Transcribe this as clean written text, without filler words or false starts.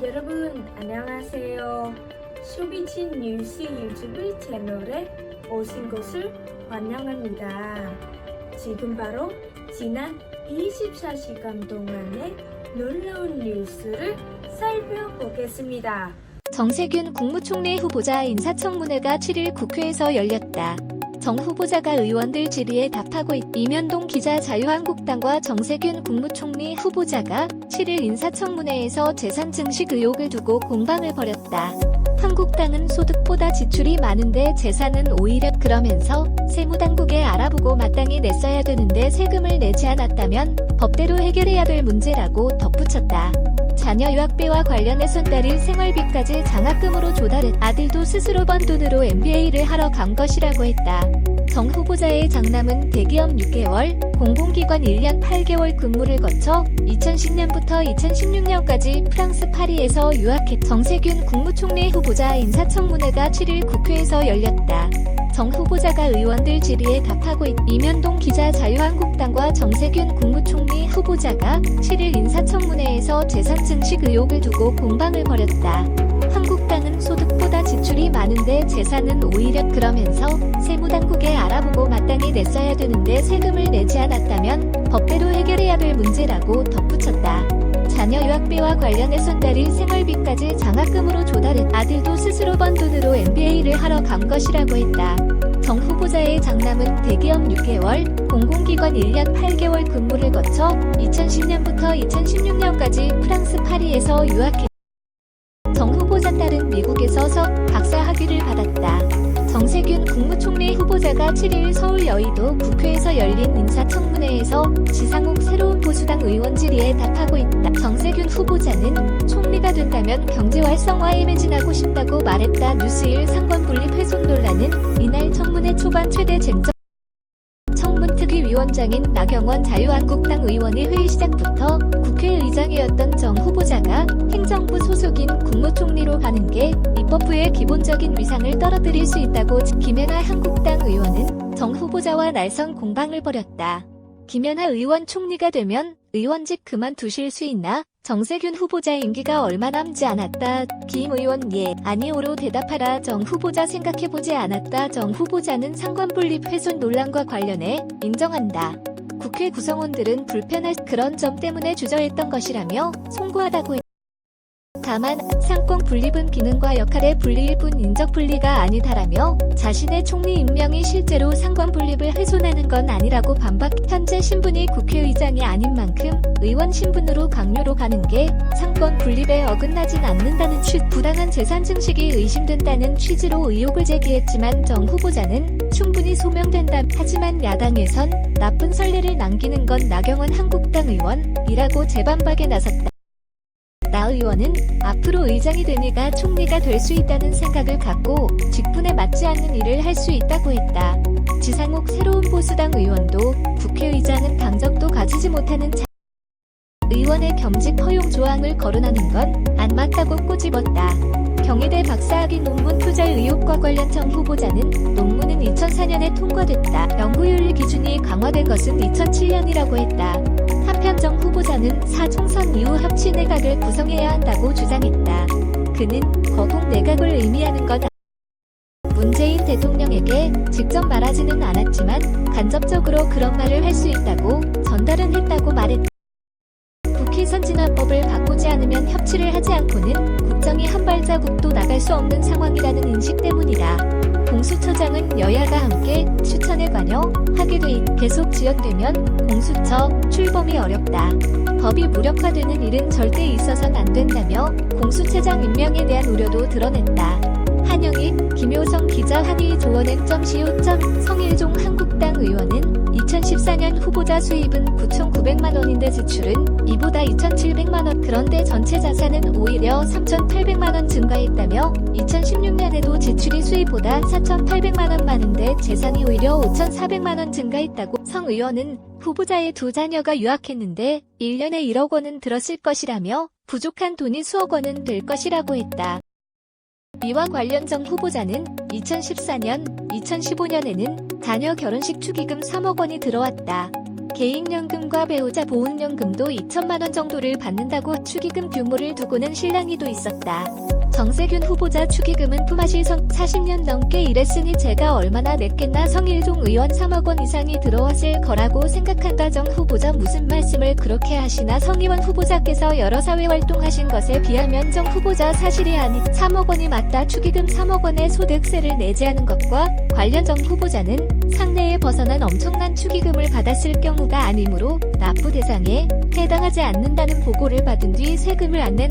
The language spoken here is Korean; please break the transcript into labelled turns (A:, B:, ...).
A: 여러분 안녕하세요. 쇼비친 뉴스 유튜브 채널에 오신 것을 환영합니다. 지금 바로 지난 24시간 동안의 놀라운 뉴스를 살펴보겠습니다.
B: 정세균 국무총리 후보자 인사청문회가 7일 국회에서 열렸다. 정 후보자가 의원들 질의에 답하고 이면동 기자 자유한국당과 정세균 국무총리 후보자가 7일 인사청문회에서 재산 증식 의혹을 두고 공방을 벌였다. 한국당은 소득보다 지출이 많은데 재산은 오히려 그러면서 세무당국에 알아보고 마땅히 냈어야 되는데 세금을 내지 않았다면 법대로 해결해야 될 문제라고 덧붙였다. 자녀 유학비와 관련해선 딸이 생활비까지 장학금으로 조달했 아들도 스스로 번 돈으로 MBA를 하러 간 것이라고 했다. 정 후보자의 장남은 대기업 6개월, 공공기관 1년 8개월 근무를 거쳐 2010년부터 2016년까지 프랑스 파리에서 유학했. 정세균 국무총리 후보자 인사청문회가 7일 국회에서 열렸다. 정 후보자가 의원들 질의에 답하고 이면동 기자 자유한국당과 정세균 국무총리 후보자가 7일 인사청문회에서 재산 증식 의혹을 두고 공방을 벌였다. 한국당은 소득보다 지출이 많은데 재산은 오히려 그러면서 세무당국에 알아보고 마땅히 냈어야 되는데 세금을 내지 않았다면 법대로 해결해야 될 문제라고 덧붙였다. 자녀 유학비와 관련해선 딸이 생활비까지 장학금으로 조달했 아들도 스스로 번 돈으로 MBA를 하러 간 것이라고 했다. 정 후보자의 장남은 대기업 6개월, 공공기관 1년 8개월 근무를 거쳐 2010년부터 2016년까지 프랑스 파리에서 유학했다. 정 후보자 딸은 미국에서 박사 학위를 받았다. 정세균 국무총리 후보자가 7일 서울 여의도 국회에서 열린 인사청문회에서 지상욱 새로운 보수당 의원 질의에 답하고 있다. 정세균 후보자는 총리가 된다면 경제 활성화에 매진하고 싶다고 말했다. 뉴스일 상권 분립 훼손 논란은 이날 청문회 초반 최대 쟁점. 청문특위위원장인 나경원 자유한국당 의원이 회의 시작부터 국회의장이었던 정 후보자가 행정부 소속인 국무총리로 가는 게 입법부의 기본적인 위상을 떨어뜨릴 수 있다고 김연아 한국당 의원은 정 후보자와 날선 공방을 벌였다. 김연아 의원 총리가 되면 의원직 그만두실 수 있나? 정세균 후보자 임기가 얼마 남지 않았다. 김 의원 예, 아니오로 대답하라. 정 후보자 생각해보지 않았다. 정 후보자는 상권분립 훼손 논란과 관련해 인정한다. 국회 구성원들은 불편할 그런 점 때문에 주저했던 것이라며 송구하다고 했다. 다만 상권 분립은 기능과 역할의 분리일 뿐 인적 분리가 아니다라며 자신의 총리 임명이 실제로 상권 분립을 훼손하는 건 아니라고 반박. 현재 신분이 국회의장이 아닌 만큼 의원 신분으로 강요로 가는 게 상권 분립에 어긋나진 않는다는 부당한 재산 증식이 의심된다는 취지로 의혹을 제기했지만 정 후보자는 충분히 소명된다. 하지만 야당에선 나쁜 선례를 남기는 건 나경원 한국당 의원이라고 재반박에 나섰다. 나 의원은 앞으로 의장이 되니까 총리가 될 수 있다는 생각을 갖고 직분에 맞지 않는 일을 할 수 있다고 했다. 지상욱 새로운 보수당 의원도 국회의장은 당적도 가지지 못하는 의원의 겸직 허용 조항을 거론하는 건 안 맞다고 꼬집었다. 경희대 박사학위 논문 투자 의혹과 관련 정 후보자는 논문은 2004년에 통과됐다. 연구윤리 기준이 강화된 것은 2007년이라고 했다. 한편 정 후보자는 총선 이후 협치 내각을 구성해야 한다고 주장했다. 그는 거국 내각을 의미하는 것 문재인 대통령에게 직접 말하지는 않았지만 간접적으로 그런 말을 할 수 있다고 전달은 했다고 말했다. 국회 선진화법을 바꾸지 않으면 협치를 하지 않고는 국정이 한 발자국도 나갈 수 없는 상황이라는 인식 때문이다. 공수처장은 여야가 함께 추천에 관여하게 돼 계속 지연되면 공수처 출범이 어렵다. 법이 무력화되는 일은 절대 있어선 안 된다며 공수처장 임명에 대한 우려도 드러냈다. 한영익, 김효성 기자 한의 조원행.co. 성일종 한국당 의원은 2014년 후보자 수입은 9,900만 원인데 지출은 이보다 2,700만 원. 그런데 전체 자산은 오히려 3,800만 원 증가했다며 2016년에도 지출이 수입보다 4,800만 원 많은데 재산이 오히려 5,400만 원 증가했다고. 성 의원은 후보자의 두 자녀가 유학했는데 1년에 1억 원은 들었을 것이라며 부족한 돈이 수억 원은 될 것이라고 했다. 이와 관련 정 후보자는 2014년, 2015년에는 자녀 결혼식 축의금 3억 원이 들어왔다. 개인연금과 배우자 보훈연금도 2천만 원 정도를 받는다고 축의금 규모를 두고는 실랑이도 있었다. 정세균 후보자 축의금은 품앗이 40년 넘게 일했으니 제가 얼마나 냈겠나. 성일종 의원 3억 원 이상이 들어왔을 거라고 생각한다. 정 후보자 무슨 말씀을 그렇게 하시나. 성의원 후보자께서 여러 사회활동하신 것에 비하면 정 후보자 사실이 아닌 3억 원이 맞다. 축의금 3억 원의 소득세를 내지 않은 것과 관련 정 후보자는 상내에 벗어난 엄청난 축의금을 받았을 경우가 아니므로 납부 대상에 해당하지 않는다는 보고를 받은 뒤 세금을 안 낸